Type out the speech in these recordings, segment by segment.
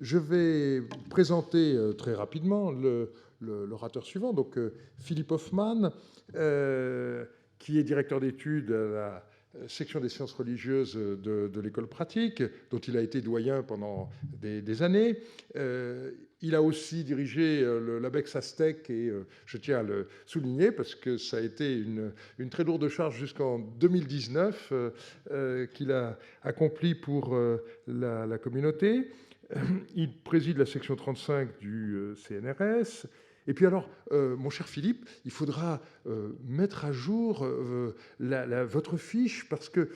Je vais présenter très rapidement l'orateur suivant, donc Philippe Hoffmann, qui est directeur d'études à la section des sciences religieuses de l'école pratique, dont il a été doyen pendant des années. Il a aussi dirigé l'ABEX Aztec, et je tiens à le souligner parce que ça a été une très lourde charge jusqu'en 2019 qu'il a accompli pour la communauté. Il préside la section 35 du CNRS. Et puis alors, mon cher Philippe, il faudra mettre à jour votre fiche, parce que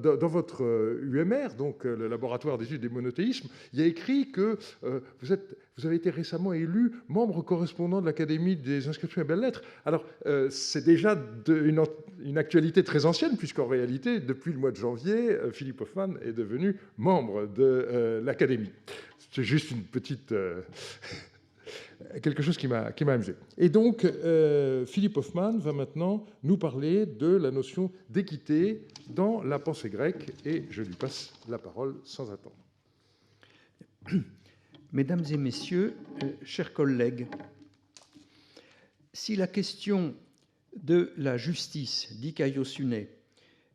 dans votre UMR, donc le laboratoire d'études des monothéismes, il y a écrit que vous avez été récemment élu membre correspondant de l'Académie des inscriptions et belles-lettres. Alors, c'est déjà une actualité très ancienne, puisqu'en réalité, depuis le mois de janvier, Philippe Hoffmann est devenu membre de l'Académie. C'est juste une petite... quelque chose qui m'a amusé. Et donc, Philippe Hoffmann va maintenant nous parler de la notion d'équité dans la pensée grecque, et je lui passe la parole sans attendre. Mesdames et messieurs, chers collègues, si la question de la justice, dit Caio Suné,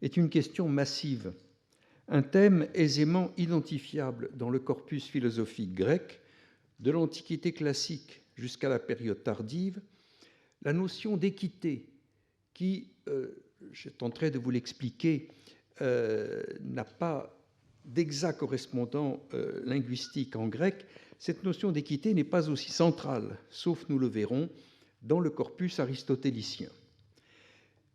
est une question massive, un thème aisément identifiable dans le corpus philosophique grec, de l'Antiquité classique jusqu'à la période tardive, la notion d'équité, qui, je tenterai de vous l'expliquer, n'a pas d'exact correspondant linguistique en grec, cette notion d'équité n'est pas aussi centrale, sauf, nous le verrons, dans le corpus aristotélicien.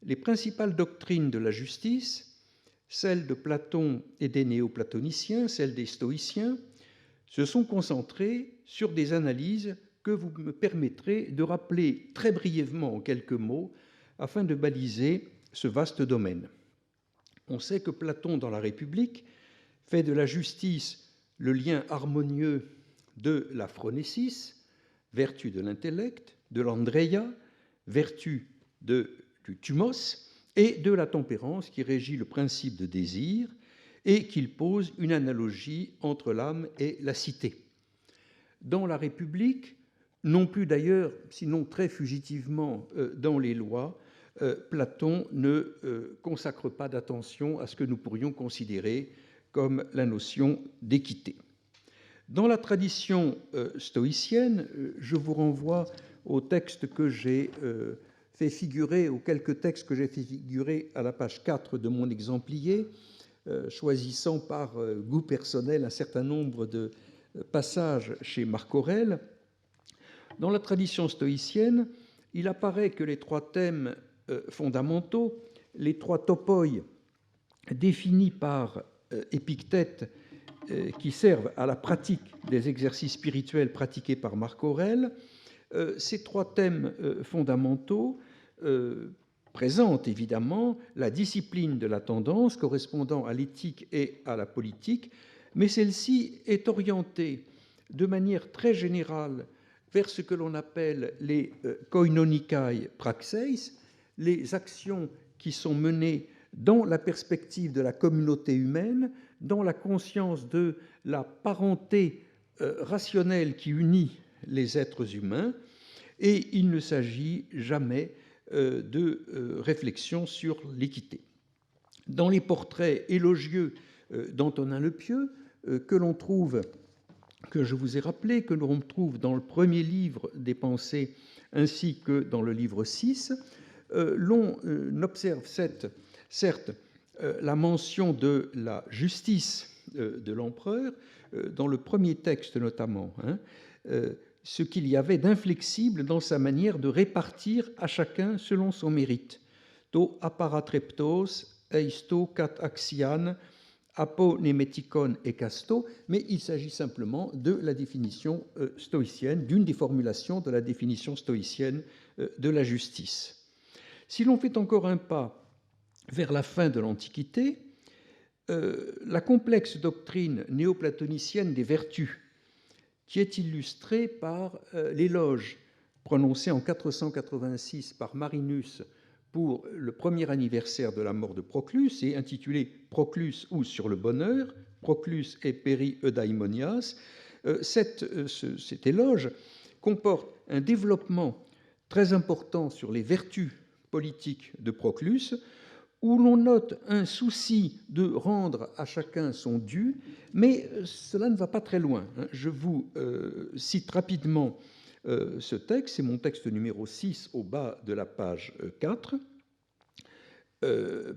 Les principales doctrines de la justice, celles de Platon et des néoplatoniciens, celles des stoïciens, se sont concentrées sur des analyses que vous me permettrez de rappeler très brièvement en quelques mots afin de baliser ce vaste domaine. On sait que Platon, dans la République, fait de la justice le lien harmonieux de la phronésis, vertu de l'intellect, de l'andreia, vertu du thumos, et de la tempérance qui régit le principe de désir, et qu'il pose une analogie entre l'âme et la cité. Dans la République, non plus d'ailleurs, sinon très fugitivement dans les lois, Platon ne consacre pas d'attention à ce que nous pourrions considérer comme la notion d'équité. Dans la tradition stoïcienne, je vous renvoie aux textes que j'ai fait figurer, aux quelques textes que j'ai fait figurer à la page 4 de mon exemplier, choisissant par goût personnel un certain nombre de passages chez Marc Aurèle. Dans la tradition stoïcienne, il apparaît que les trois thèmes fondamentaux, les trois topoi définis par Épictète, qui servent à la pratique des exercices spirituels pratiqués par Marc Aurèle, ces trois thèmes fondamentaux présente évidemment la discipline de la tendance correspondant à l'éthique et à la politique, mais celle-ci est orientée de manière très générale vers ce que l'on appelle les koinonikai praxeis, les actions qui sont menées dans la perspective de la communauté humaine, dans la conscience de la parenté rationnelle qui unit les êtres humains, et il ne s'agit jamais de réflexion sur l'équité. Dans les portraits élogieux d'Antonin Le Pieux, que l'on trouve, que je vous ai rappelé, que l'on trouve dans le premier livre des Pensées ainsi que dans le livre 6, l'on observe certes la mention de la justice de l'empereur, dans le premier texte notamment, ce qu'il y avait d'inflexible dans sa manière de répartir à chacun selon son mérite. To aparatreptos, eisto kat axian, aponemetikon et casto, mais il s'agit simplement de la définition stoïcienne, d'une des formulations de la définition stoïcienne de la justice. Si l'on fait encore un pas vers la fin de l'Antiquité, la complexe doctrine néoplatonicienne des vertus, qui est illustrée par l'éloge prononcé en 486 par Marinus pour le premier anniversaire de la mort de Proclus et intitulé Proclus ou sur le bonheur, Proclus et Péri-Eudaimonias, cet éloge comporte un développement très important sur les vertus politiques de Proclus, où l'on note un souci de rendre à chacun son dû, mais cela ne va pas très loin. Je vous cite rapidement ce texte, c'est mon texte numéro 6 au bas de la page 4.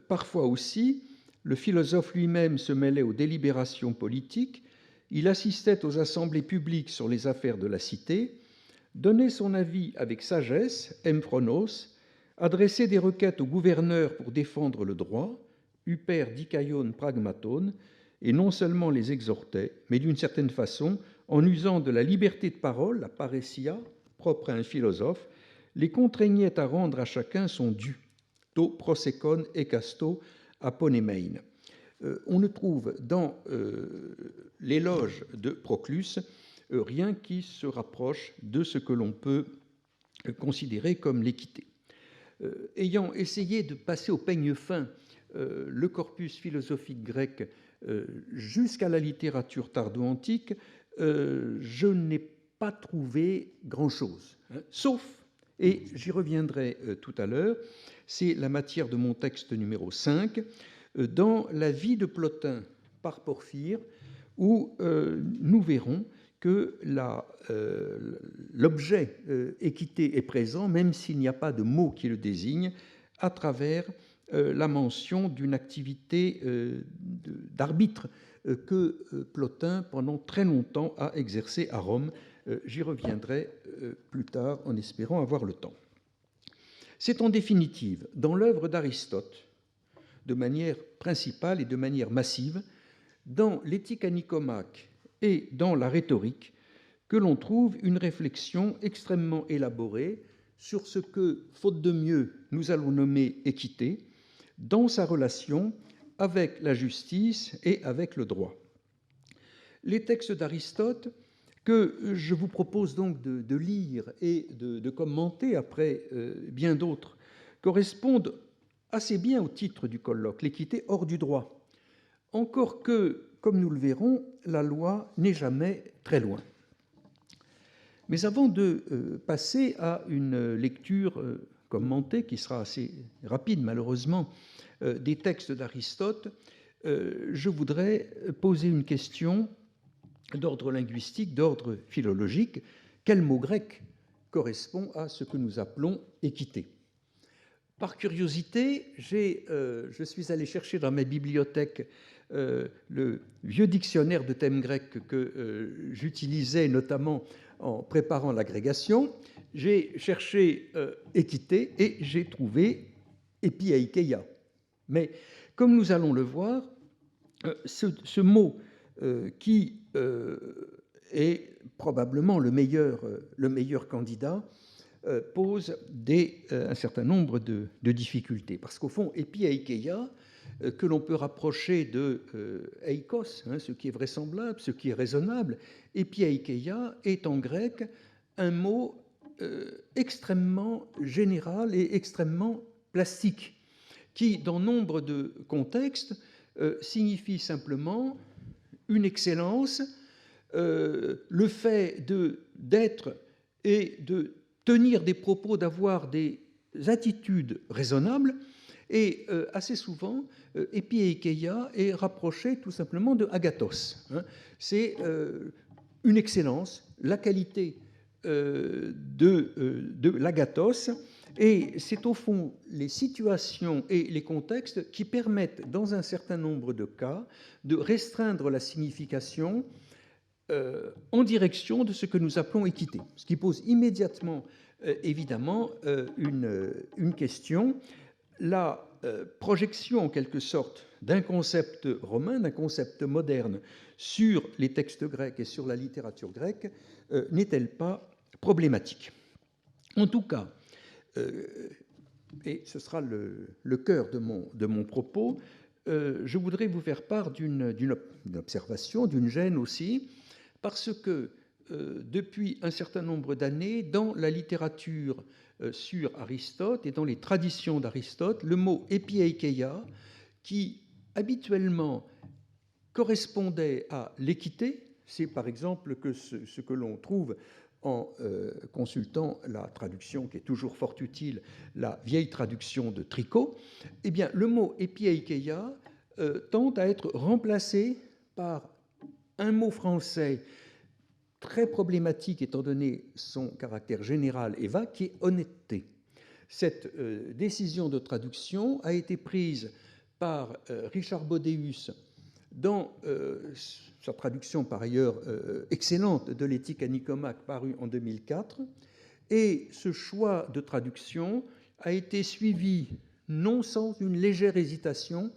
Parfois aussi, le philosophe lui-même se mêlait aux délibérations politiques, il assistait aux assemblées publiques sur les affaires de la cité, donnait son avis avec sagesse, emphronos, adressait des requêtes au gouverneur pour défendre le droit, huper dikaion pragmaton, et non seulement les exhortait, mais d'une certaine façon, en usant de la liberté de parole, la paressia, propre à un philosophe, les contraignait à rendre à chacun son dû, to prosekon ekasto aponemein. On ne trouve dans l'éloge de Proclus rien qui se rapproche de ce que l'on peut considérer comme l'équité. Ayant essayé de passer au peigne fin le corpus philosophique grec jusqu'à la littérature tardo-antique, je n'ai pas trouvé grand-chose, sauf, et j'y reviendrai tout à l'heure, c'est la matière de mon texte numéro 5, dans la vie de Plotin par Porphyre, où nous verrons que l'objet équité est présent, même s'il n'y a pas de mot qui le désigne, à travers la mention d'une activité d'arbitre que Plotin, pendant très longtemps, a exercée à Rome. J'y reviendrai plus tard, en espérant avoir le temps. C'est en définitive, dans l'œuvre d'Aristote, de manière principale et de manière massive, dans l'éthique à Nicomaque et dans la rhétorique, que l'on trouve une réflexion extrêmement élaborée sur ce que, faute de mieux, nous allons nommer équité, dans sa relation avec la justice et avec le droit. Les textes d'Aristote, que je vous propose donc de lire et de commenter après bien d'autres, correspondent assez bien au titre du colloque, l'équité hors du droit. Encore que, comme nous le verrons, la loi n'est jamais très loin. Mais avant de passer à une lecture commentée, qui sera assez rapide malheureusement, des textes d'Aristote, je voudrais poser une question d'ordre linguistique, d'ordre philologique. Quel mot grec correspond à ce que nous appelons équité? Par curiosité, je suis allé chercher dans ma bibliothèque le vieux dictionnaire de thèmes grecs que j'utilisais notamment en préparant l'agrégation. J'ai cherché équité et j'ai trouvé epiaikeia. Mais comme nous allons le voir, ce mot qui est probablement le meilleur candidat pose un certain nombre de difficultés. Parce qu'au fond, epiaikeia, que l'on peut rapprocher de eikos, ce qui est vraisemblable, ce qui est raisonnable, epiaikeia est en grec un mot extrêmement général et extrêmement plastique, qui, dans nombre de contextes, signifie simplement une excellence, le fait d'être et de tenir des propos, d'avoir des attitudes raisonnables, et assez souvent, epiaikeia est rapproché tout simplement de agathos. C'est une excellence, la qualité de l'agathos, et c'est au fond les situations et les contextes qui permettent, dans un certain nombre de cas, de restreindre la signification en direction de ce que nous appelons équité. Ce qui pose immédiatement, évidemment, une question. La projection, en quelque sorte, d'un concept romain, d'un concept moderne sur les textes grecs et sur la littérature grecque n'est-elle pas problématique? En tout cas, et ce sera le cœur de mon propos, je voudrais vous faire part d'une observation, d'une gêne aussi, parce que depuis un certain nombre d'années, dans la littérature sur Aristote et dans les traditions d'Aristote, le mot epiaikeia, qui habituellement correspondait à l'équité. C'est par exemple ce que l'on trouve en consultant la traduction, qui est toujours fort utile, la vieille traduction de Tricot. Eh bien, le mot epieikeia tend à être remplacé par un mot français très problématique étant donné son caractère général et vague, qui est honnêteté. Cette décision de traduction a été prise par Richard Bodeus dans sa traduction par ailleurs excellente de l'éthique à Nicomaque parue en 2004, et ce choix de traduction a été suivi non sans une légère hésitation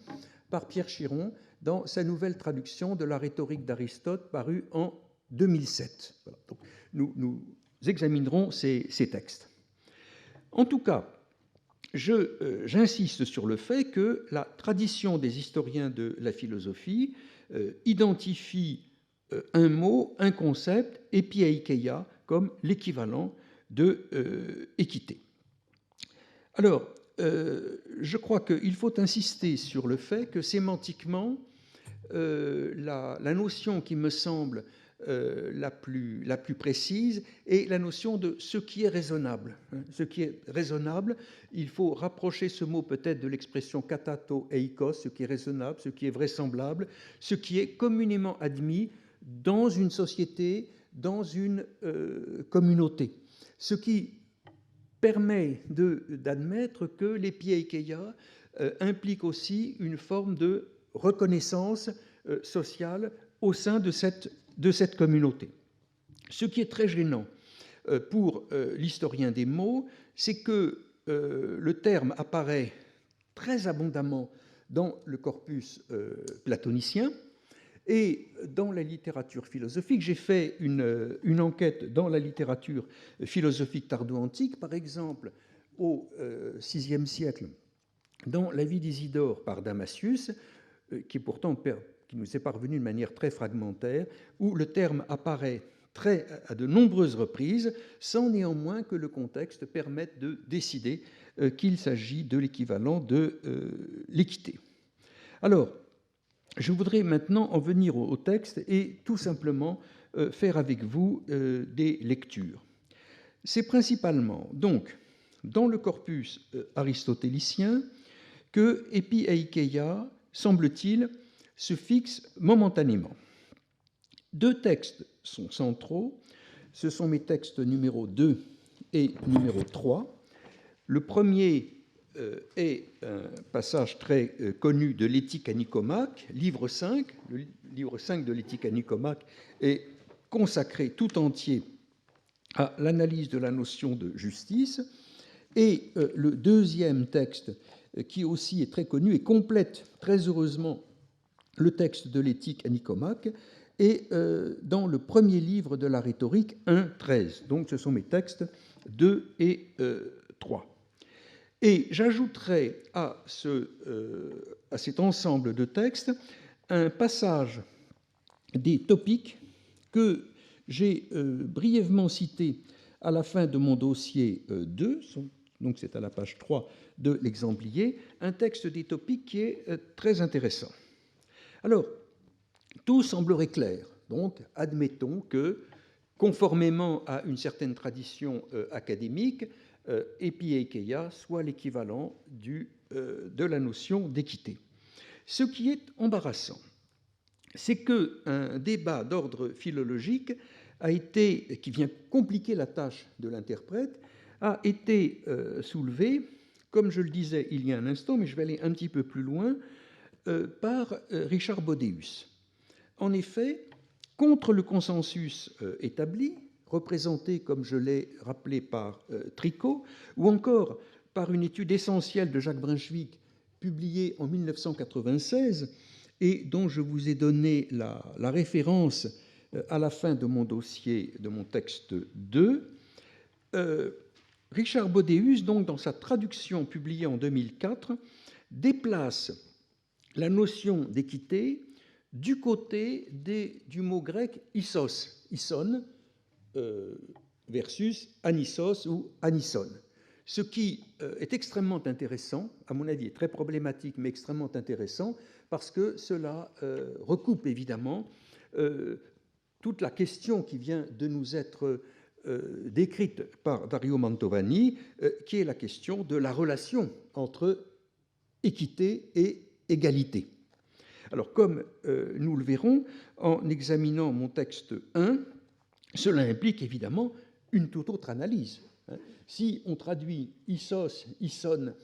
par Pierre Chiron dans sa nouvelle traduction de la rhétorique d'Aristote parue en 2007. Voilà. Donc, nous examinerons ces textes. En tout cas, j'insiste sur le fait que la tradition des historiens de la philosophie identifie un mot, un concept, epieikeia, comme l'équivalent de équité. Alors, je crois qu'il faut insister sur le fait que sémantiquement, la notion qui me semble la plus précise est la notion de ce qui est raisonnable. Ce qui est raisonnable, il faut rapprocher ce mot peut-être de l'expression katato eikos, ce qui est raisonnable, ce qui est vraisemblable, ce qui est communément admis dans une société, dans une communauté. Ce qui permet d'admettre que l'epieikeia implique aussi une forme de reconnaissance sociale au sein de cette communauté. Ce qui est très gênant pour l'historien des mots, c'est que le terme apparaît très abondamment dans le corpus platonicien et dans la littérature philosophique. J'ai fait une enquête dans la littérature philosophique tardo-antique, par exemple au VIe siècle, dans La vie d'Isidore par Damasius, qui nous est parvenu de manière très fragmentaire, où le terme apparaît à de nombreuses reprises, sans néanmoins que le contexte permette de décider qu'il s'agit de l'équivalent de l'équité. Alors, je voudrais maintenant en venir au texte et tout simplement faire avec vous des lectures. C'est principalement, donc, dans le corpus aristotélicien que epieikeia, semble-t-il, se fixe momentanément. Deux textes sont centraux. Ce sont mes textes numéro 2 et numéro 3. Le premier est un passage très connu de l'Éthique à Nicomaque, livre 5. Le livre 5 de l'Éthique à Nicomaque est consacré tout entier à l'analyse de la notion de justice. Et le deuxième texte, qui aussi est très connu et complète très heureusement le texte de l'Éthique à Nicomaque, est dans le premier livre de la rhétorique 1.13. Donc ce sont mes textes 2 et 3. Et j'ajouterai à cet ensemble de textes un passage des topiques que j'ai brièvement cité à la fin de mon dossier 2, donc c'est à la page 3 de l'exemplier, un texte des topiques qui est très intéressant. Alors, tout semblerait clair. Donc, admettons que, conformément à une certaine tradition académique, epieikeia soit l'équivalent de la notion d'équité. Ce qui est embarrassant, c'est qu'un débat d'ordre philologique qui vient compliquer la tâche de l'interprète, a été soulevé, comme je le disais il y a un instant, mais je vais aller un petit peu plus loin, par Richard Bodeus. En effet, contre le consensus établi, représenté, comme je l'ai rappelé, par Tricot, ou encore par une étude essentielle de Jacques Brunswick, publiée en 1996, et dont je vous ai donné la référence à la fin de mon dossier, de mon texte 2, Richard Bodeus, donc, dans sa traduction publiée en 2004, déplace la notion d'équité du côté du mot grec issos, ison, versus anissos ou anison. ce qui est extrêmement intéressant, à mon avis, est très problématique, mais extrêmement intéressant, parce que cela recoupe évidemment toute la question qui vient de nous être décrite par Dario Mantovani, qui est la question de la relation entre équité et égalité. Alors, comme nous le verrons en examinant mon texte 1, cela implique évidemment une toute autre analyse. Si on traduit isos, ison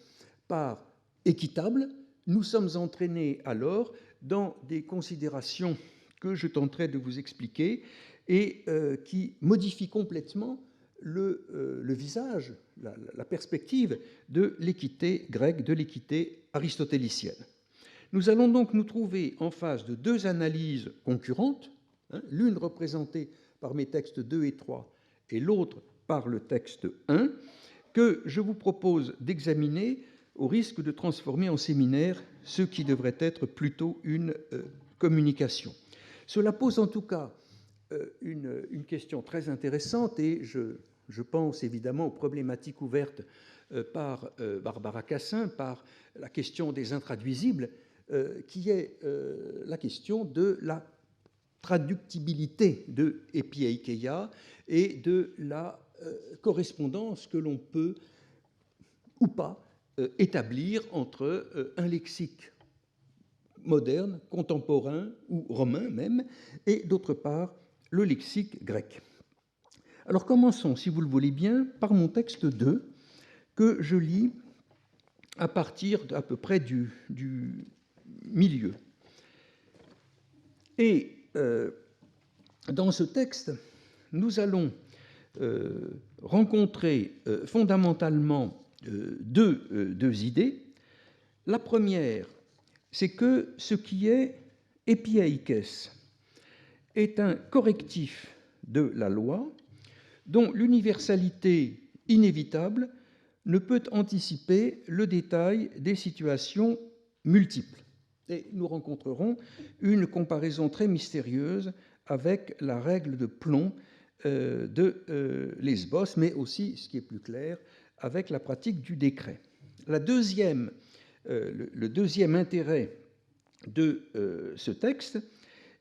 par équitable, nous sommes entraînés alors dans des considérations que je tenterai de vous expliquer et qui modifient complètement le visage, la perspective de l'équité grecque, de l'équité aristotélicienne. Nous allons donc nous trouver en face de deux analyses concurrentes, l'une représentée par mes textes 2 et 3 et l'autre par le texte 1, que je vous propose d'examiner au risque de transformer en séminaire ce qui devrait être plutôt une communication. Cela pose en tout cas une question très intéressante et je pense évidemment aux problématiques ouvertes par Barbara Cassin, par la question des intraduisibles, qui est la question de la traductibilité de epieikeia et de la correspondance que l'on peut ou pas établir entre un lexique moderne, contemporain ou romain même, et d'autre part le lexique grec. Alors commençons, si vous le voulez bien, par mon texte 2, que je lis à partir à peu près du milieu. Et dans ce texte, nous allons rencontrer fondamentalement deux idées. La première, c'est que ce qui est epieikes est un correctif de la loi dont l'universalité inévitable ne peut anticiper le détail des situations multiples. Et nous rencontrerons une comparaison très mystérieuse avec la règle de plomb de Lesbos, mais aussi, ce qui est plus clair, avec la pratique du décret. Le deuxième intérêt de ce texte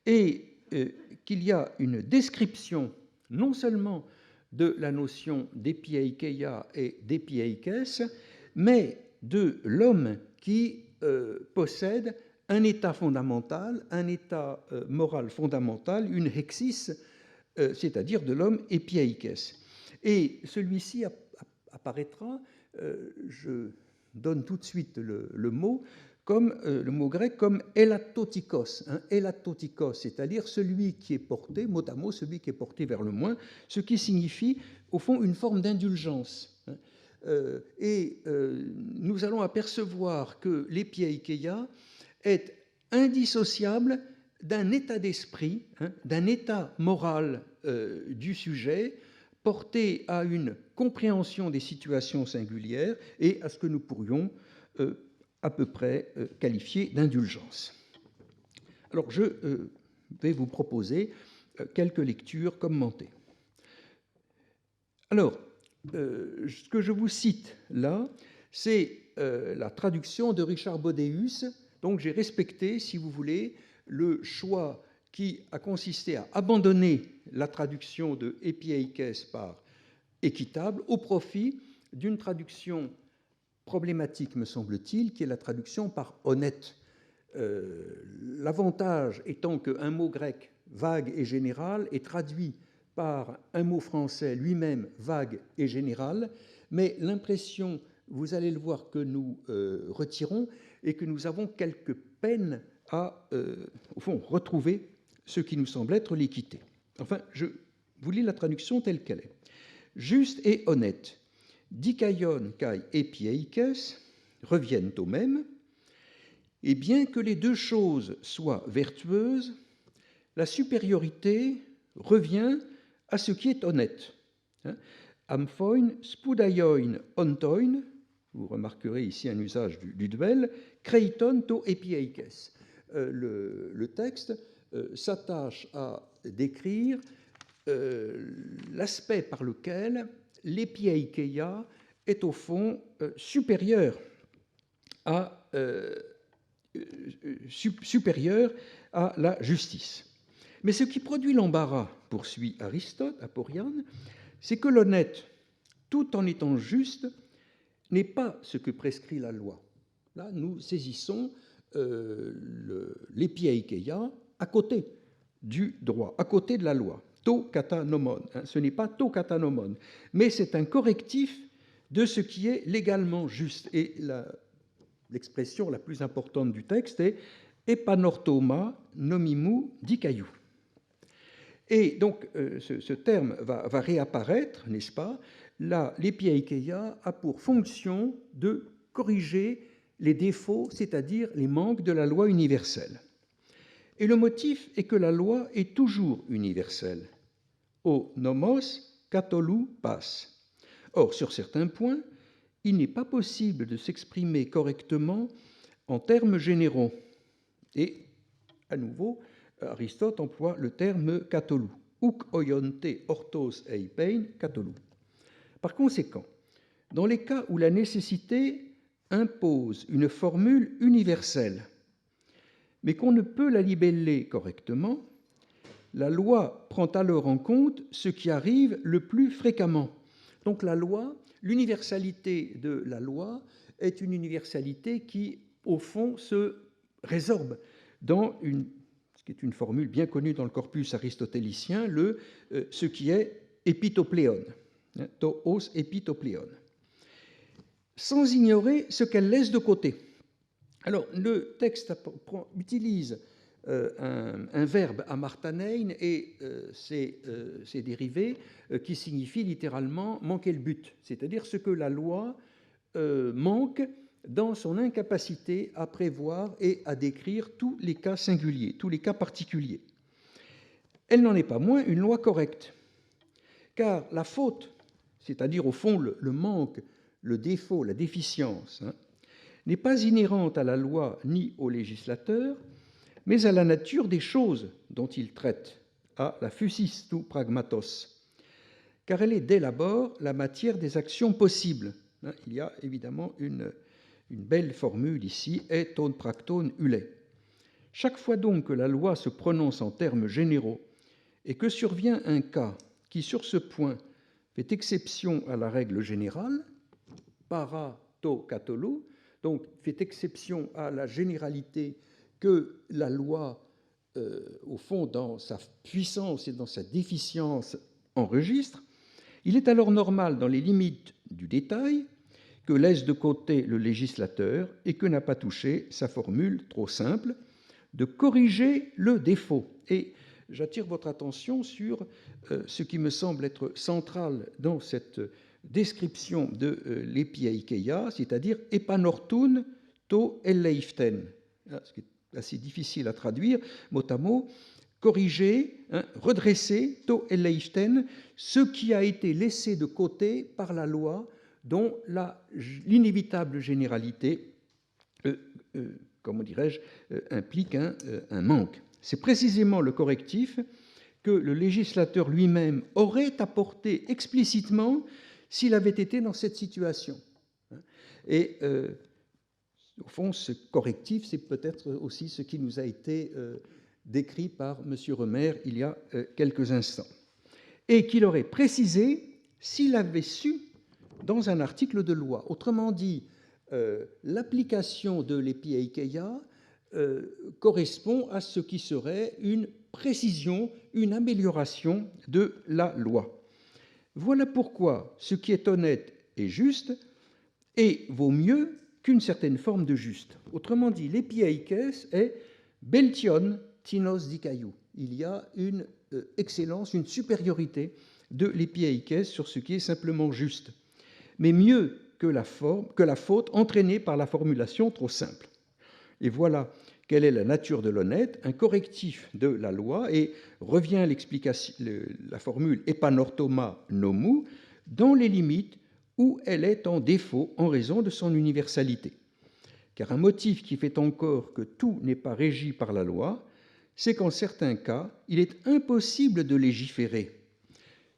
est qu'il y a une description non seulement de la notion d'epieikeia et d'epieikes, mais de l'homme qui possède un état fondamental, un état moral fondamental, une hexis, c'est-à-dire de l'homme epieikes. Et celui-ci apparaîtra, je donne tout de suite le mot, comme le mot grec comme elatotikos, elatotikos, c'est-à-dire celui qui est porté, mot à mot, celui qui est porté vers le moins, ce qui signifie au fond une forme d'indulgence. Nous allons apercevoir que l'epieikeia est indissociable d'un état d'esprit, d'un état moral du sujet, porté à une compréhension des situations singulières et à ce que nous pourrions à peu près qualifié d'indulgence. Alors, je vais vous proposer quelques lectures commentées. Alors, ce que je vous cite là, c'est la traduction de Richard Bodeus. Donc, j'ai respecté, si vous voulez, le choix qui a consisté à abandonner la traduction de epieikes par équitable au profit d'une traduction problématique, me semble-t-il, qui est la traduction par honnête. L'avantage étant qu'un mot grec vague et général est traduit par un mot français lui-même vague et général, mais l'impression, vous allez le voir, que nous retirons est que nous avons quelques peines à, au fond, retrouver ce qui nous semble être l'équité. Enfin, je vous lis la traduction telle qu'elle est. Juste et honnête, dikaion kai epieikes reviennent au même, et bien que les deux choses soient vertueuses, la supériorité revient à ce qui est honnête. Amphoin spoudaioin ontoin, vous remarquerez ici un usage du duel, kreiton to epieikes. Le texte s'attache à décrire l'aspect par lequel l'epieikeia est au fond supérieur à la justice. Mais ce qui produit l'embarras, poursuit Aristote, Aporiane, c'est que l'honnête, tout en étant juste, n'est pas ce que prescrit la loi. Là, nous saisissons l'épiaikeia à côté du droit, à côté de la loi. To kata nomon. Ce n'est pas to kata nomon, mais c'est un correctif de ce qui est légalement juste. Et l'expression la plus importante du texte est epanortoma nomimu dikaiou. Et donc, ce terme va réapparaître, n'est-ce pas? Là, l'épiaikeia a pour fonction de corriger les défauts, c'est-à-dire les manques de la loi universelle. Et le motif est que la loi est toujours universelle. O nomos katolou pas. Or, sur certains points, il n'est pas possible de s'exprimer correctement en termes généraux. Et, à nouveau, Aristote emploie le terme katolou. Uk oionte orthos eipein katolou. Par conséquent, dans les cas où la nécessité impose une formule universelle, mais qu'on ne peut la libeller correctement, la loi prend alors en compte ce qui arrive le plus fréquemment. Donc la loi, l'universalité de la loi est une universalité qui, au fond, se résorbe dans ce qui est une formule bien connue dans le corpus aristotélicien, ce qui est épitopléon, toos épitopléon, sans ignorer ce qu'elle laisse de côté. Alors, le texte utilise un verbe amartanein et ses dérivés qui signifient littéralement manquer le but, c'est-à-dire ce que la loi manque dans son incapacité à prévoir et à décrire tous les cas singuliers, tous les cas particuliers. Elle n'en est pas moins une loi correcte, car la faute, c'est-à-dire au fond le manque, le défaut, la déficience, n'est pas inhérente à la loi ni au législateur, mais à la nature des choses dont il traite, à la physis tu pragmatos, car elle est dès l'abord la matière des actions possibles. Il y a évidemment une belle formule ici, et ton practon ule. Chaque fois donc que la loi se prononce en termes généraux et que survient un cas qui, sur ce point, fait exception à la règle générale, para to katolou, donc fait exception à la généralité que la loi, au fond, dans sa puissance et dans sa déficience, enregistre, il est alors normal, dans les limites du détail, que laisse de côté le législateur et que n'a pas touché sa formule trop simple de corriger le défaut. Et j'attire votre attention sur ce qui me semble être central dans cette description de l'épiaikeia, c'est-à-dire epanortun to elleiften, ce qui est assez difficile à traduire mot à mot, corriger, redresser to elleiften, ce qui a été laissé de côté par la loi dont l'inévitable généralité, comment dirais-je, implique un manque. C'est précisément le correctif que le législateur lui-même aurait apporté explicitement s'il avait été dans cette situation. Et au fond, ce correctif, c'est peut-être aussi ce qui nous a été décrit par M. Remer il y a quelques instants. Et qu'il aurait précisé s'il avait su dans un article de loi. Autrement dit, l'application de l'épiaikeia correspond à ce qui serait une précision, une amélioration de la loi. Voilà pourquoi ce qui est honnête et juste et vaut mieux qu'une certaine forme de juste. Autrement dit, l'épiaikes est beltion tinos dikaiou. Il y a une excellence, une supériorité de l'épiaikes sur ce qui est simplement juste, mais mieux que la faute entraînée par la formulation trop simple. Et voilà quelle est la nature de l'honnête, un correctif de la loi, et revient la formule epanortoma nomu dans les limites où elle est en défaut en raison de son universalité. Car un motif qui fait encore que tout n'est pas régi par la loi, c'est qu'en certains cas, il est impossible de légiférer,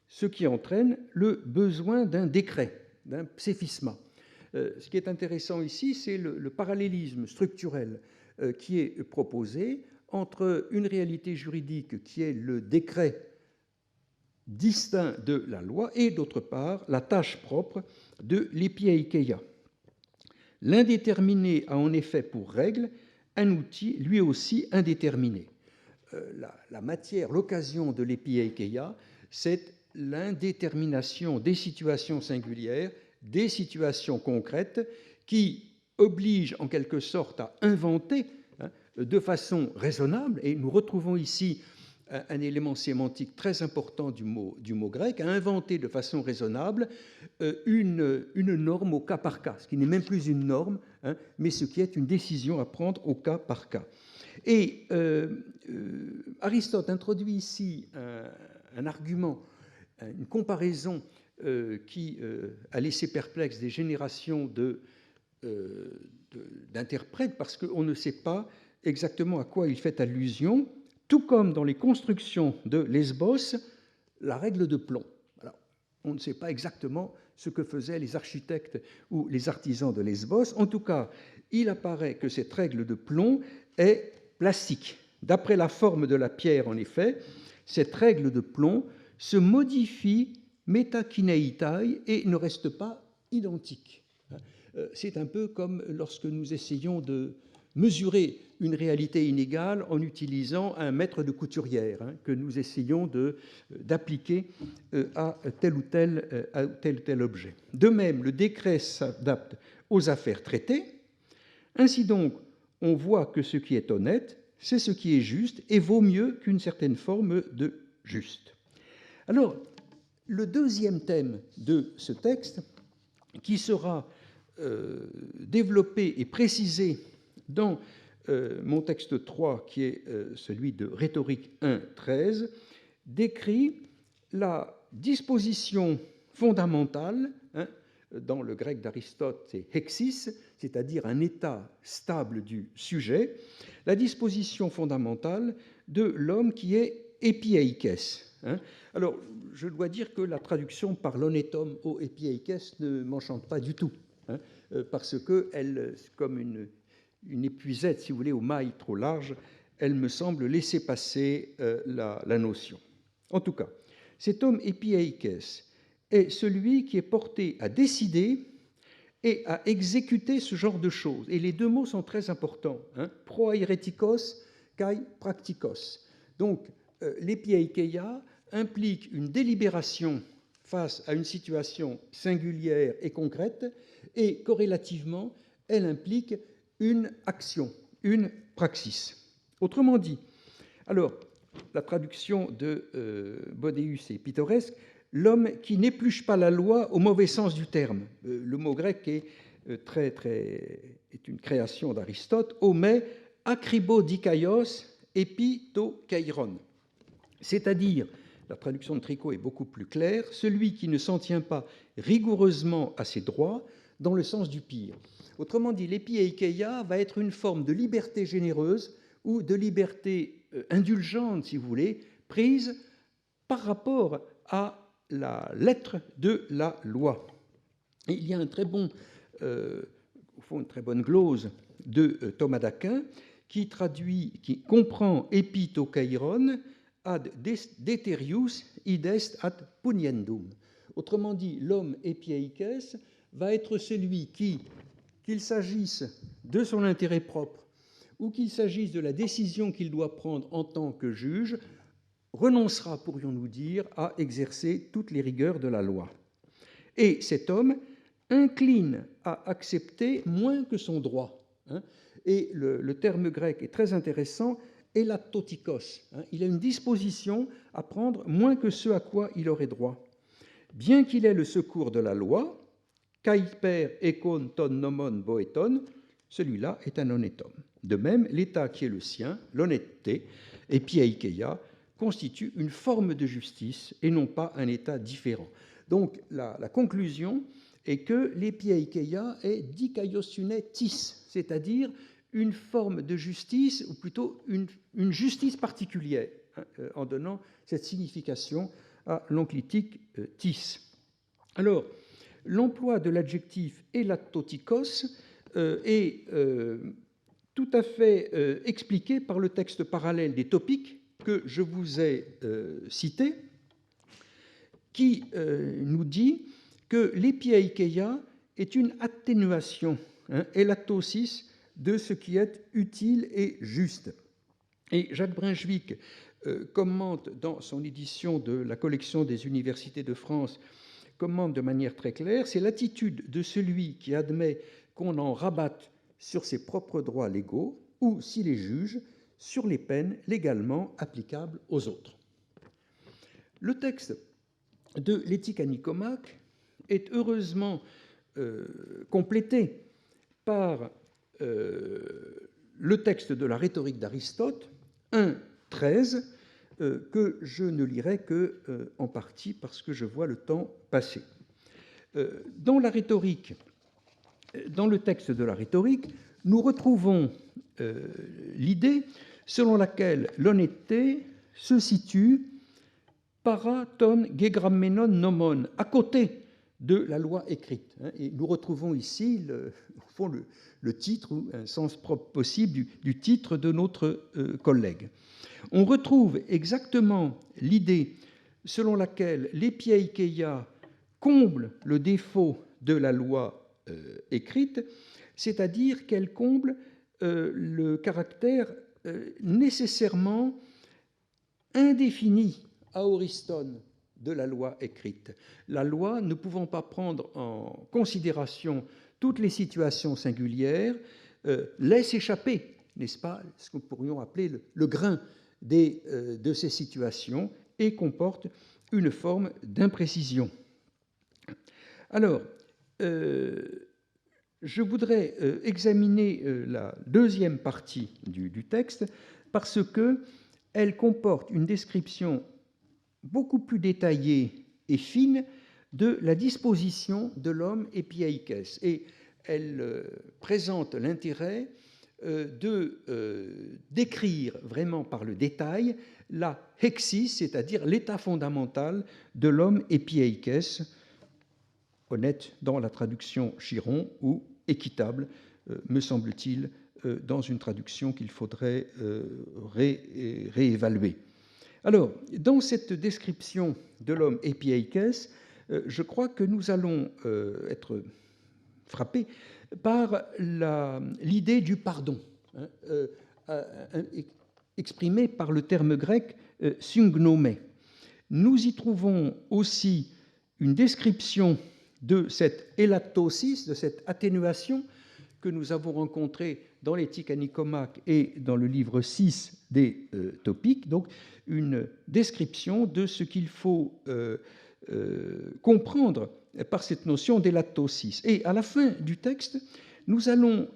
ce qui entraîne le besoin d'un décret. d'un pséphisma. Ce qui est intéressant ici, c'est le parallélisme structurel qui est proposé entre une réalité juridique qui est le décret distinct de la loi et, d'autre part, la tâche propre de l'épiaikeia. L'indéterminé a en effet pour règle un outil lui aussi indéterminé. La matière, l'occasion de l'épiaikeia, c'est l'indétermination des situations singulières, des situations concrètes qui obligent en quelque sorte à inventer de façon raisonnable, et nous retrouvons ici un élément sémantique très important du mot grec, à inventer de façon raisonnable une norme au cas par cas, ce qui n'est même plus une norme, mais ce qui est une décision à prendre au cas par cas. Et Aristote introduit ici un argument, une comparaison qui a laissé perplexe des générations d'interprètes, parce qu'on ne sait pas exactement à quoi il fait allusion, tout comme dans les constructions de Lesbos, la règle de plomb. Alors, on ne sait pas exactement ce que faisaient les architectes ou les artisans de Lesbos. En tout cas, il apparaît que cette règle de plomb est plastique. D'après la forme de la pierre, en effet, cette règle de plomb se modifie métakineitai et ne reste pas identique. C'est un peu comme lorsque nous essayons de mesurer une réalité inégale en utilisant un mètre de couturière que nous essayons d'appliquer à tel ou tel objet. De même, le décret s'adapte aux affaires traitées. Ainsi donc, on voit que ce qui est honnête, c'est ce qui est juste et vaut mieux qu'une certaine forme de juste. Alors, le deuxième thème de ce texte, qui sera développé et précisé dans mon texte 3, qui est celui de Rhétorique 1.13, décrit la disposition fondamentale, dans le grec d'Aristote, c'est hexis, c'est-à-dire un état stable du sujet, la disposition fondamentale de l'homme qui est épieikes. Alors, je dois dire que la traduction par l'honnête homme au épieikes ne m'enchante pas du tout, parce qu'elle, comme une épuisette, si vous voulez, aux mailles trop larges, elle me semble laisser passer la notion. En tout cas, cet homme épieikes est celui qui est porté à décider et à exécuter ce genre de choses. Et les deux mots sont très importants, proairetikos kai praktikos. Donc, l'épieikeia implique une délibération face à une situation singulière et concrète, et corrélativement, elle implique une action, une praxis. Autrement dit, alors, la traduction de Bodéus est pittoresque, l'homme qui n'épluche pas la loi au mauvais sens du terme. Le mot grec est une création d'Aristote, homé akribodikaios epitokairon. C'est-à-dire, la traduction de Tricot est beaucoup plus claire, celui qui ne s'en tient pas rigoureusement à ses droits dans le sens du pire. Autrement dit, l'épieikeia va être une forme de liberté généreuse ou de liberté indulgente, si vous voulez, prise par rapport à la lettre de la loi. Et il y a une très bonne glose de Thomas d'Aquin qui comprend epitokairon ad deterius id est ad puniendum. Autrement dit, l'homme épieikes va être celui qui, qu'il s'agisse de son intérêt propre ou qu'il s'agisse de la décision qu'il doit prendre en tant que juge, renoncera, pourrions-nous dire, à exercer toutes les rigueurs de la loi. Et cet homme incline à accepter moins que son droit. Et le terme grec est très intéressant, elatotikos. Il a une disposition à prendre moins que ce à quoi il aurait droit. Bien qu'il ait le secours de la loi, kaiper ekon ton nomon boeton, celui-là est un honnête homme. De même, l'état qui est le sien, l'honnêteté, epieikeia, constitue une forme de justice et non pas un état différent. Donc la conclusion est que l'epieikeia est dikaiosunetis, c'est-à-dire une forme de justice, ou plutôt une justice particulière, en donnant cette signification à l'enclitique tis. Alors, l'emploi de l'adjectif elatotikos est tout à fait expliqué par le texte parallèle des Topiques que je vous ai cité, qui nous dit que l'épiaikeia est une atténuation, elatosis, de ce qui est utile et juste. Et Jacques Brunswick commente dans son édition de la collection des universités de France, commente de manière très claire, c'est l'attitude de celui qui admet qu'on en rabatte sur ses propres droits légaux ou, s'il les juge, sur les peines légalement applicables aux autres. Le texte de l'éthique à Nicomaque est heureusement complété par le texte de la rhétorique d'Aristote, 1.13, que je ne lirai que en partie parce que je vois le temps passer. Dans la rhétorique, dans le texte de la rhétorique, nous retrouvons l'idée selon laquelle l'honnêteté se situe para ton gegrammenon nomon, à côté de la loi écrite. Et nous retrouvons ici au fond, le titre, ou un sens propre possible du titre de notre collègue. On retrouve exactement l'idée selon laquelle l'épiaikeia comble le défaut de la loi écrite, c'est-à-dire qu'elle comble le caractère nécessairement indéfini aoriston de la loi écrite. La loi ne pouvant pas prendre en considération toutes les situations singulières, laisse échapper, n'est-ce pas, ce que nous pourrions appeler le grain de ces situations et comporte une forme d'imprécision. Alors, je voudrais examiner la deuxième partie du texte parce qu'elle comporte une description beaucoup plus détaillée et fine de la disposition de l'homme épiaikès. Et elle présente l'intérêt de décrire vraiment par le détail la hexis, c'est-à-dire l'état fondamental de l'homme épiaikès, honnête dans la traduction Chiron ou équitable, me semble-t-il, dans une traduction qu'il faudrait réévaluer. Alors, dans cette description de l'homme épiaikès, je crois que nous allons être frappés par l'idée du pardon, exprimée par le terme grec syngnomé. Nous y trouvons aussi une description de cette élatosis, de cette atténuation que nous avons rencontrée dans l'éthique à Nicomaque et dans le livre 6 des Topiques, donc une description de ce qu'il faut comprendre par cette notion d'élatosis. Et à la fin du texte, nous allons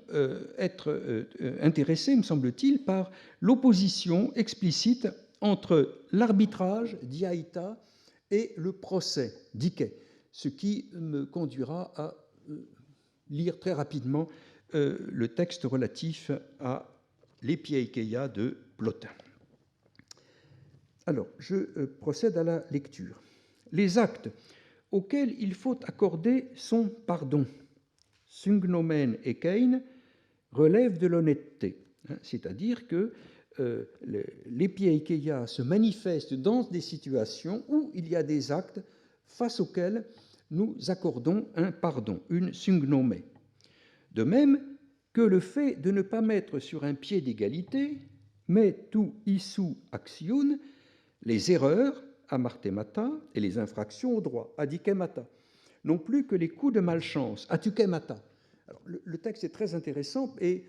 être intéressés, me semble-t-il, par l'opposition explicite entre l'arbitrage, diaïta, et le procès, dike, ce qui me conduira à lire très rapidement le texte relatif à l'épiaikeia de Plotin. Alors, je procède à la lecture. Les actes auxquels il faut accorder son pardon, syngnomen ekein, relèvent de l'honnêteté, c'est-à-dire que l'épiaikeia se manifeste dans des situations où il y a des actes face auxquels nous accordons un pardon, une syngnomé. De même que le fait de ne pas mettre sur un pied d'égalité, mais tout issou axion, les erreurs, amartemata, et les infractions au droit, adikemata, non plus que les coups de malchance, atukemata. Alors, le texte est très intéressant et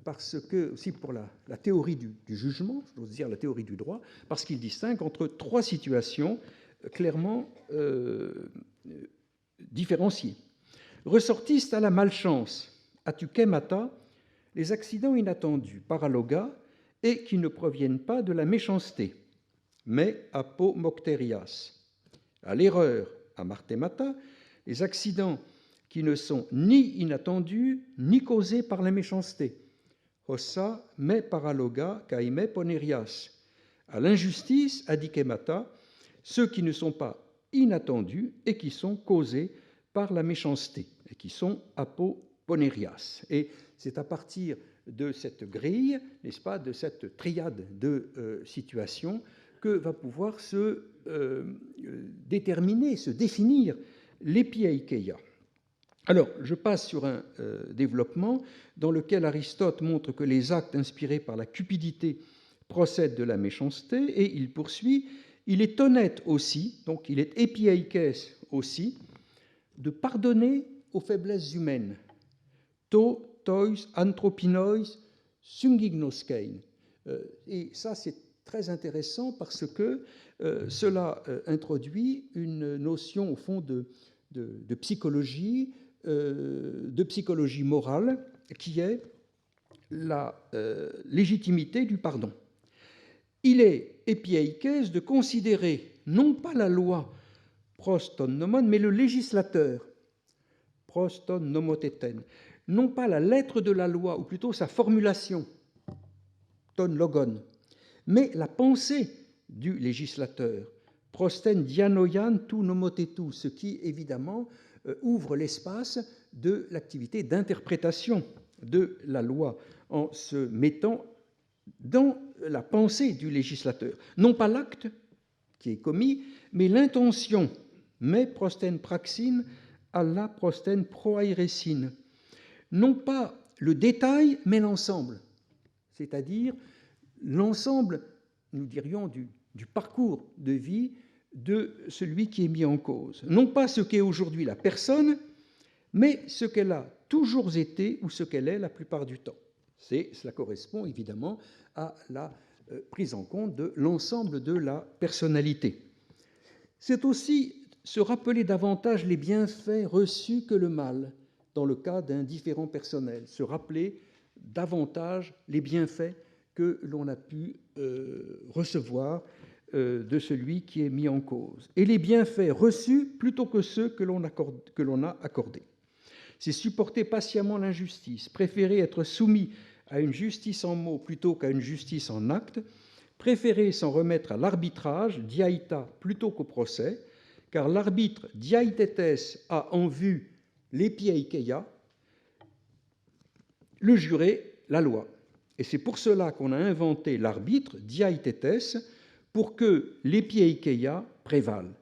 parce que, aussi pour la théorie du jugement, j'ose dire la théorie du droit, parce qu'il distingue entre trois situations clairement différenciées. Ressortissent à la malchance, atukemata, les accidents inattendus, paraloga, et qui ne proviennent pas de la méchanceté, mais apomocterias. À l'erreur, amartemata, les accidents qui ne sont ni inattendus ni causés par la méchanceté. Hossa me paraloga kaime ponerias. À l'injustice, adikemata, ceux qui ne sont pas inattendus et qui sont causés par la méchanceté, et qui sont apoponerias. Et c'est à partir de cette grille, n'est-ce pas, de cette triade de situations, que va pouvoir se déterminer, se définir l'épiaikeia. Alors, je passe sur un développement dans lequel Aristote montre que les actes inspirés par la cupidité procèdent de la méchanceté, et il poursuit, il est honnête aussi, donc il est epiaikes aussi, de pardonner aux faiblesses humaines. To, tois, anthropinois, sungignoskein. Et ça, c'est très intéressant parce que cela introduit une notion, au fond, de psychologie morale, qui est la légitimité du pardon. Il est epiaikes de considérer non pas la loi proston nomon, mais le législateur proston nomoteten, non pas la lettre de la loi, ou plutôt sa formulation, ton logon, mais la pensée du législateur, prosten dianoian tu nomotetu, ce qui évidemment ouvre l'espace de l'activité d'interprétation de la loi en se mettant dans la pensée du législateur. Non pas l'acte qui est commis, mais l'intention, mais prosten praxin alla prosten proairesin. Non pas le détail, mais l'ensemble, c'est-à-dire l'ensemble, nous dirions, du parcours de vie de celui qui est mis en cause. Non pas ce qu'est aujourd'hui la personne, mais ce qu'elle a toujours été ou ce qu'elle est la plupart du temps. Cela correspond évidemment à la prise en compte de l'ensemble de la personnalité. C'est aussi se rappeler davantage les bienfaits reçus que le mal, dans le cas d'un différend personnel, se rappeler davantage les bienfaits que l'on a pu recevoir de celui qui est mis en cause, et les bienfaits reçus plutôt que ceux que l'on a accordés. C'est supporter patiemment l'injustice, préférer être soumis à une justice en mots plutôt qu'à une justice en actes, préférer s'en remettre à l'arbitrage, diaïta, plutôt qu'au procès, car l'arbitre diaïtetes a en vue l'épiaikeia, le juré, la loi. Et c'est pour cela qu'on a inventé l'arbitre, diaïtetes, pour que l'épiaikeia prévale.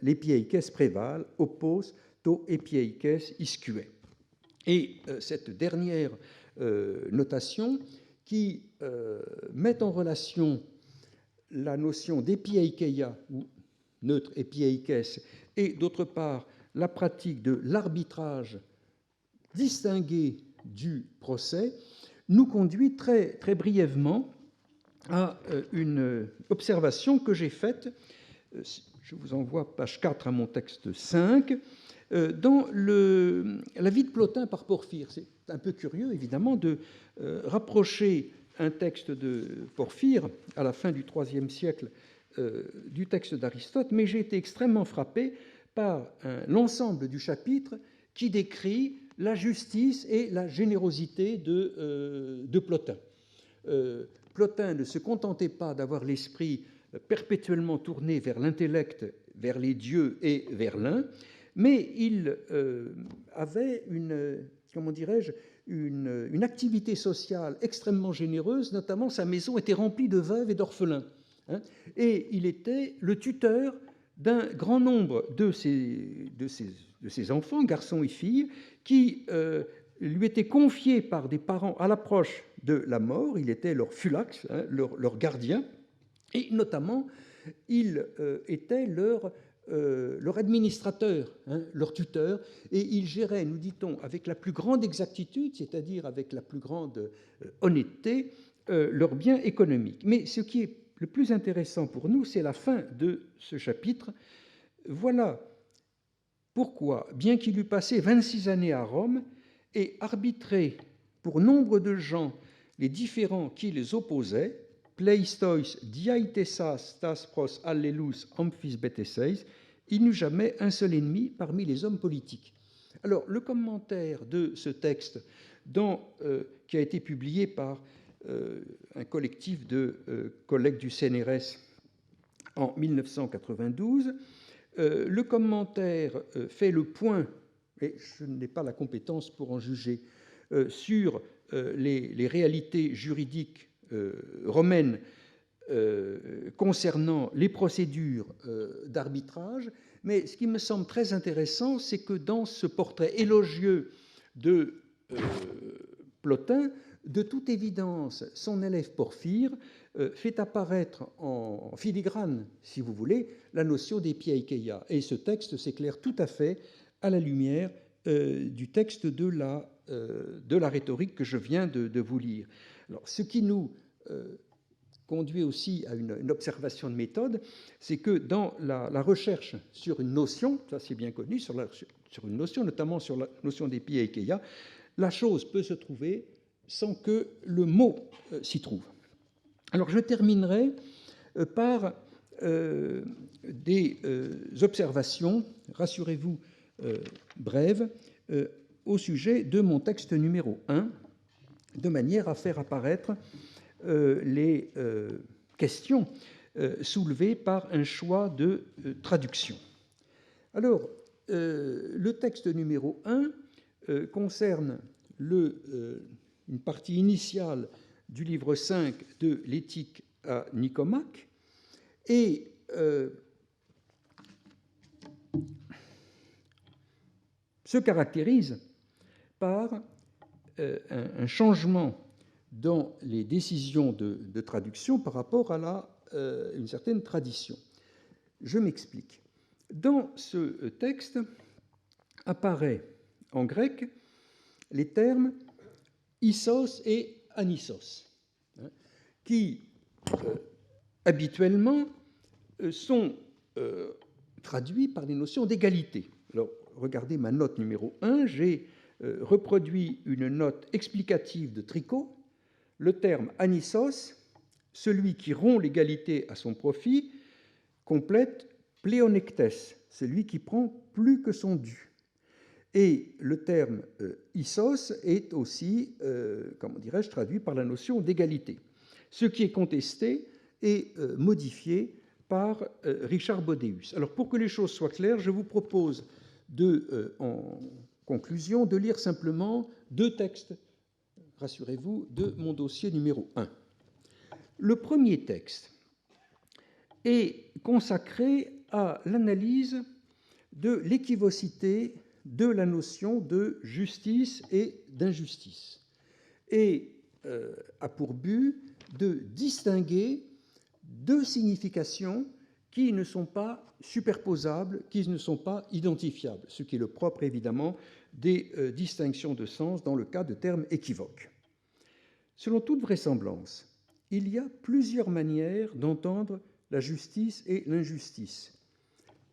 L'épiaikes prévale, oppose to epiaikes isque. Et cette dernière notation qui met en relation la notion d'épiaikeia, ou neutre epiaikes, et d'autre part la pratique de l'arbitrage distingué du procès, nous conduit très, très brièvement à une observation que j'ai faite, je vous envoie page 4 à mon texte 5, dans la vie de Plotin par Porphyre. C'est un peu curieux, évidemment, de rapprocher un texte de Porphyre à la fin du IIIe siècle du texte d'Aristote, mais j'ai été extrêmement frappé par l'ensemble du chapitre qui décrit la justice et la générosité de Plotin. Plotin ne se contentait pas d'avoir l'esprit perpétuellement tourné vers l'intellect, vers les dieux et vers l'un, mais il avait une activité sociale extrêmement généreuse, notamment sa maison était remplie de veuves et d'orphelins. Et il était le tuteur d'un grand nombre de ses enfants, garçons et filles, qui lui étaient confiés par des parents à l'approche de la mort. Il était leur phulax, leur gardien, et notamment, il était leur administrateur, leur tuteur, et il gérait, nous dit-on, avec la plus grande exactitude, c'est-à-dire avec la plus grande honnêteté, leurs biens économiques. Mais ce qui est le plus intéressant pour nous, c'est la fin de ce chapitre. Voilà pourquoi, bien qu'il eût passé 26 années à Rome et arbitré pour nombre de gens les différends qui les opposaient, pleistois diaitesas tas pros allelus amphis beteseis, il n'eut jamais un seul ennemi parmi les hommes politiques. Alors, le commentaire de ce texte, qui a été publié par un collectif de collègues du CNRS en 1992, le commentaire fait le point et je n'ai pas la compétence pour en juger, sur les réalités juridiques romaines concernant les procédures d'arbitrage, mais ce qui me semble très intéressant, c'est que dans ce portrait élogieux de Plotin, de toute évidence, son élève Porphyre fait apparaître en filigrane, si vous voulez, la notion d'epiaikeia. Et ce texte s'éclaire tout à fait à la lumière du texte de la rhétorique que je viens de vous lire. Alors, ce qui nous conduit aussi à une observation de méthode, c'est que dans la recherche sur une notion, ça c'est bien connu, sur une notion, notamment sur la notion d'epiaikeia, la chose peut se trouver sans que le mot s'y trouve. Alors je terminerai par des observations, rassurez-vous, brèves, au sujet de mon texte numéro 1, de manière à faire apparaître les questions soulevées par un choix de traduction. Alors, le texte numéro 1 concerne une partie initiale du livre 5 de l'Éthique à Nicomaque et se caractérise par un changement dans les décisions de traduction par rapport à une certaine tradition. Je m'explique. Dans ce texte apparaît en grec les termes issos et anissos, qui habituellement sont traduits par les notions d'égalité. Alors, regardez ma note numéro 1, j'ai reproduit une note explicative de Tricot. Le terme anissos, celui qui rompt l'égalité à son profit, complète pléonectes, celui qui prend plus que son dû. Et le terme issos est aussi, comment dirais-je, traduit par la notion d'égalité. Ce qui est contesté est modifié par Richard Bodéus. Alors, pour que les choses soient claires, je vous propose en conclusion de lire simplement deux textes, rassurez-vous, de mon dossier numéro 1. Le premier texte est consacré à l'analyse de l'équivocité de la notion de justice et d'injustice et a pour but de distinguer deux significations qui ne sont pas superposables, qui ne sont pas identifiables, ce qui est le propre évidemment des distinctions de sens dans le cas de termes équivoques. Selon toute vraisemblance, il y a plusieurs manières d'entendre la justice et l'injustice.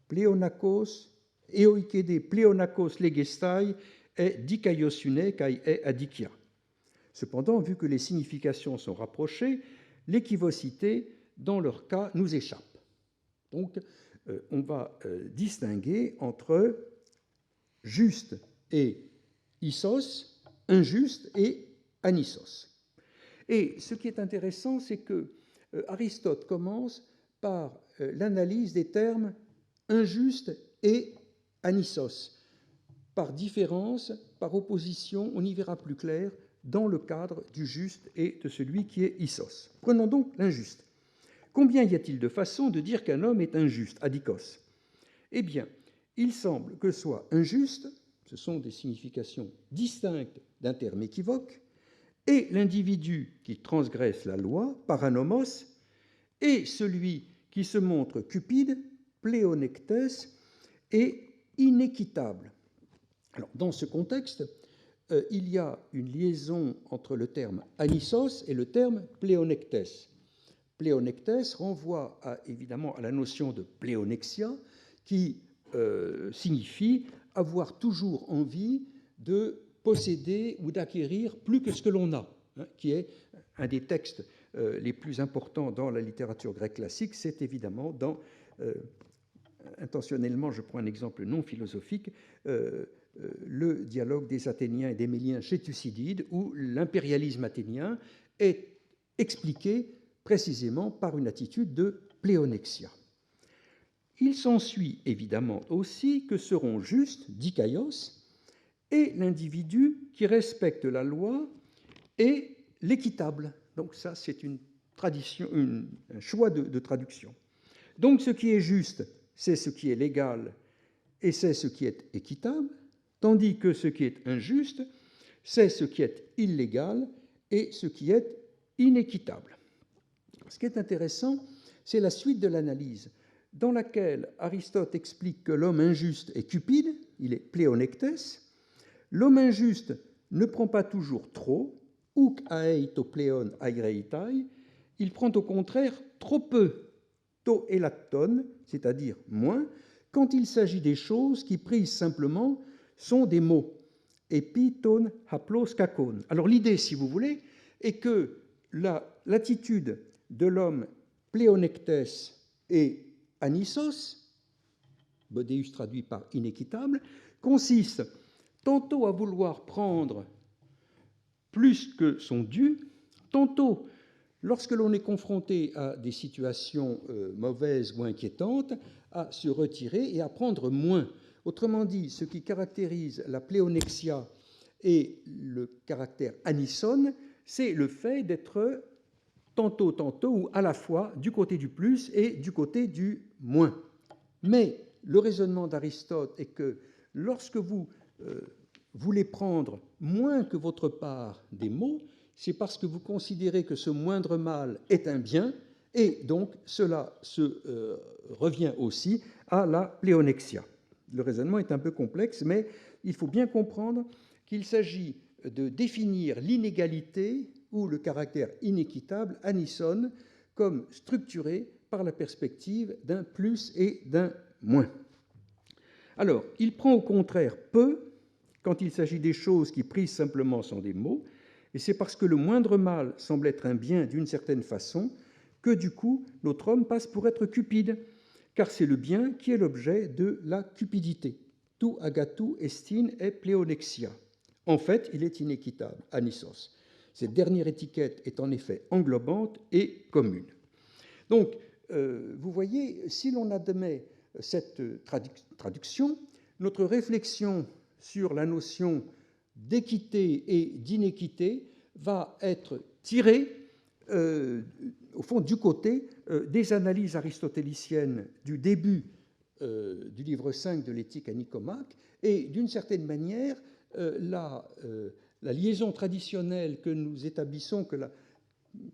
Pléonakos, eoikede pléonakos legestai et dikaiosune kai e adikia. Cependant, vu que les significations sont rapprochées, l'équivocité, dans leur cas, nous échappe. Donc, on va distinguer entre juste et issos, injuste et anissos. Et ce qui est intéressant, c'est que Aristote commence par l'analyse des termes injuste et anissos. Par différence, par opposition, on y verra plus clair dans le cadre du juste et de celui qui est issos. Prenons donc l'injuste. Combien y a-t-il de façons de dire qu'un homme est injuste, adikos? Eh bien, il semble que soit injuste, ce sont des significations distinctes d'un terme équivoque, et l'individu qui transgresse la loi, paranomos, et celui qui se montre cupide, pléonectes, et inéquitable. Alors, dans ce contexte, il y a une liaison entre le terme anissos et le terme pléonectes. Pléonectes renvoie évidemment à la notion de pléonexia, qui signifie avoir toujours envie de posséder ou d'acquérir plus que ce que l'on a, qui est un des textes les plus importants dans la littérature grecque classique. C'est évidemment dans, intentionnellement, je prends un exemple non philosophique, le dialogue des Athéniens et des Méliens chez Thucydide, où l'impérialisme athénien est expliqué précisément par une attitude de pléonexia. Il s'ensuit évidemment aussi que seront justes, dikaios, et l'individu qui respecte la loi et l'équitable. Donc ça, c'est une tradition, un choix de traduction. Donc ce qui est juste, c'est ce qui est légal et c'est ce qui est équitable, tandis que ce qui est injuste, c'est ce qui est illégal et ce qui est inéquitable. Ce qui est intéressant, c'est la suite de l'analyse, dans laquelle Aristote explique que l'homme injuste est cupide, il est pléonectes. L'homme injuste ne prend pas toujours trop, uk aei to pléon aireitai, il prend au contraire trop peu, to elaton, c'est-à-dire moins, quand il s'agit des choses qui, prises simplement, sont des mots. Epiton haplos kakon. Alors l'idée, si vous voulez, est que l'attitude de l'homme pléonectes et anissos, Bodeus traduit par inéquitable, consiste tantôt à vouloir prendre plus que son dû, tantôt, lorsque l'on est confronté à des situations mauvaises ou inquiétantes, à se retirer et à prendre moins. Autrement dit, ce qui caractérise la pléonexia et le caractère anisson, c'est le fait d'être tantôt, ou à la fois du côté du plus et du côté du moins. Mais le raisonnement d'Aristote est que lorsque vous voulez prendre moins que votre part des maux, c'est parce que vous considérez que ce moindre mal est un bien, et donc cela se revient aussi à la pléonexia. Le raisonnement est un peu complexe, mais il faut bien comprendre qu'il s'agit de définir l'inégalité ou le caractère inéquitable, anisson, comme structuré par la perspective d'un plus et d'un moins. Alors, il prend au contraire peu quand il s'agit des choses qui, prises simplement, sont des mots, et c'est parce que le moindre mal semble être un bien d'une certaine façon que, du coup, notre homme passe pour être cupide, car c'est le bien qui est l'objet de la cupidité. Tu agatou estin et pléonexia. En fait, il est inéquitable, anissos. Cette dernière étiquette est en effet englobante et commune. Donc, vous voyez, si l'on admet cette traduction, notre réflexion sur la notion d'équité et d'inéquité va être tirée, au fond, du côté des analyses aristotéliciennes du début du livre 5 de l'Éthique à Nicomaque, et d'une certaine manière, la liaison traditionnelle que nous établissons, que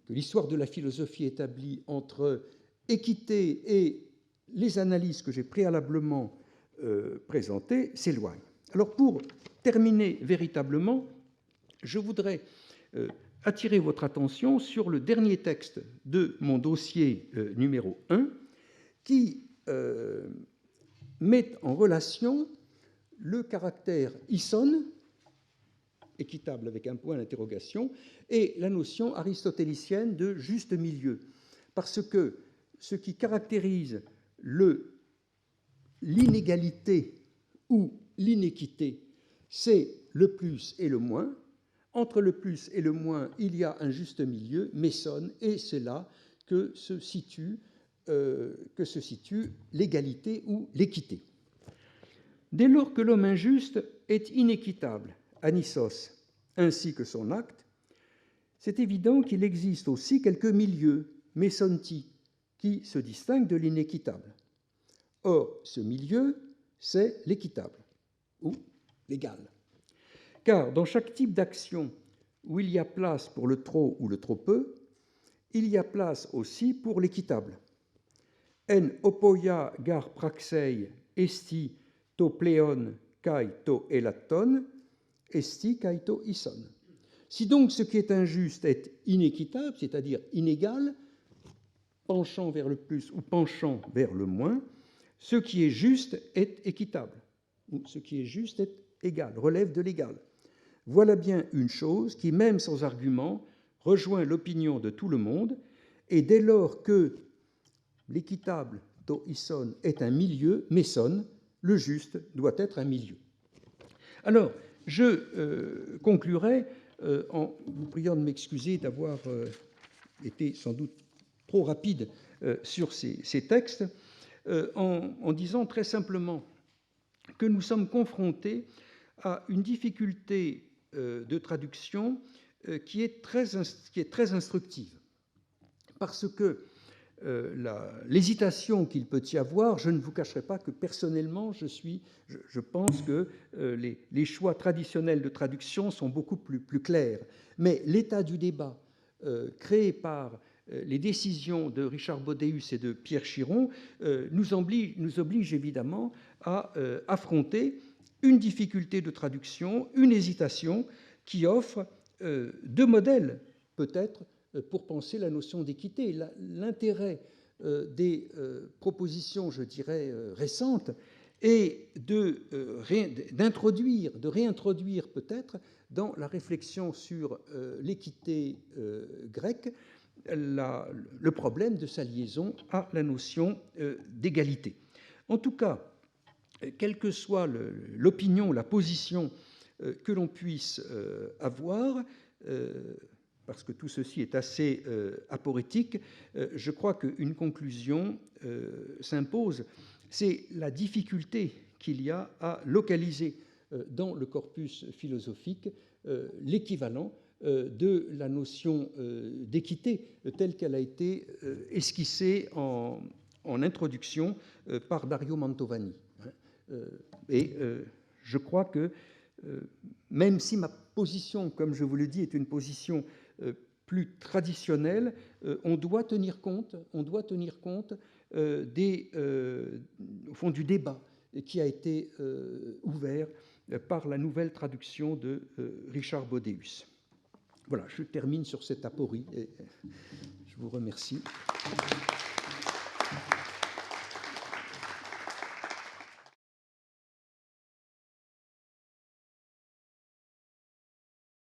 l'histoire de la philosophie établit entre équité et les analyses que j'ai préalablement présentées s'éloigne. Alors pour terminer véritablement, je voudrais attirer votre attention sur le dernier texte de mon dossier numéro 1 qui met en relation le caractère ison, équitable avec un point d'interrogation, et la notion aristotélicienne de juste milieu. Parce que ce qui caractérise l'inégalité ou l'inéquité, c'est le plus et le moins. Entre le plus et le moins, il y a un juste milieu, meson, et c'est là que se situe l'égalité ou l'équité. Dès lors que l'homme injuste est inéquitable, anissos, ainsi que son acte, c'est évident qu'il existe aussi quelques milieux, mesonti, qui se distinguent de l'inéquitable. Or, ce milieu, c'est l'équitable, ou l'égal. Car dans chaque type d'action où il y a place pour le trop ou le trop peu, il y a place aussi pour l'équitable. En opoia gar praxei esti to pléon kai to elaton, esti kai to ison. Si donc ce qui est injuste est inéquitable, c'est-à-dire inégal, penchant vers le plus ou penchant vers le moins, ce qui est juste est équitable, ou ce qui est juste est égal, relève de l'égal. Voilà bien une chose qui, même sans argument, rejoint l'opinion de tout le monde, et dès lors que l'équitable, to ison, est un milieu, meson, le juste doit être un milieu. Alors, je conclurai en vous priant de m'excuser d'avoir été sans doute trop rapide sur ces textes, en disant très simplement que nous sommes confrontés à une difficulté de traduction qui est très instructive. Parce que l'hésitation qu'il peut y avoir, je ne vous cacherai pas que personnellement, je pense que les choix traditionnels de traduction sont beaucoup plus clairs. Mais l'état du débat créé par les décisions de Richard Bodeus et de Pierre Chiron nous oblige évidemment à affronter une difficulté de traduction, une hésitation qui offre deux modèles, peut-être, pour penser la notion d'équité. L'intérêt des propositions, je dirais, récentes est de réintroduire peut-être dans la réflexion sur l'équité grecque le problème de sa liaison à la notion d'égalité. En tout cas, quelle que soit l'opinion, la position que l'on puisse avoir, parce que tout ceci est assez aporétique, je crois qu'une conclusion s'impose. C'est la difficulté qu'il y a à localiser dans le corpus philosophique l'équivalent de la notion d'équité telle qu'elle a été esquissée en introduction par Dario Mantovani. Et je crois que même si ma position, comme je vous le dis, est une position plus traditionnelle, on doit tenir compte au fond, du débat qui a été ouvert par la nouvelle traduction de Richard Bodeus. Voilà, je termine sur cette aporie et je vous remercie.